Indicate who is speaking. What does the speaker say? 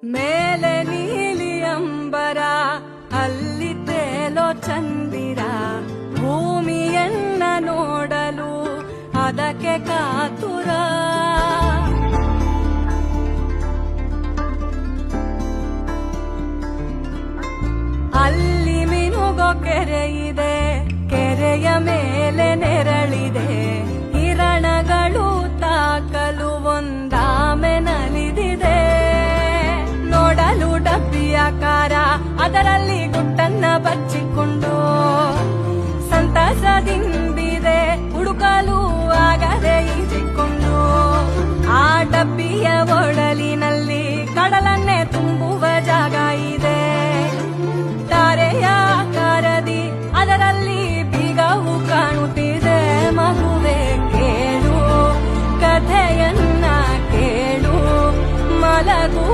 Speaker 1: ಮೇಲೆ ನೀಲಿ ಅಂಬರ ಅಲ್ಲಿ ತೇಲೋ ಚಂದಿರ ಭೂಮಿಯನ್ನ ನೋಡಲು ಅದಕ್ಕೆ ಕಾತುರ. ಅಲ್ಲಿ ಮಿನುಗೋ ಕೆರೆ ಇದೆ, ಕೆರೆಯ ಮೇಲೆ ನೆರಳಿದೆ, ಹಿರಣಗಳು ತಾಕಲು ಒಂದಾಮೆ ನಲಿದಿದೆ. ನೋಡಲು ಡಬ್ಬಿಯಾಕಾರ ಅದರಲ್ಲಿ ಗುಟ್ಟನ್ನ ಬಚ್ಚಿಕೊಂಡು ಸಂತಸದಿಂದಿದೆ, ಹುಡುಕಲು ಆಗದೆ ಈಜಿಕೊಂಡು. ಆ ಡಬ್ಬಿಯ ಒಡಲಿನಲ್ಲಿ ಕಡಲನ್ನೇ ತುಂಬುವ ಜಾಗ ಇದೆ, ತಾರೆಯ ಆಕಾರದಿ ಅದರಲ್ಲಿ ಬೀಗವು ಕಾಣುತ್ತಿದೆ. ಮಗುವೆ ಕೇಳು ಕಥೆಯನ್ನ ಕೇಳು, ಮಲಗು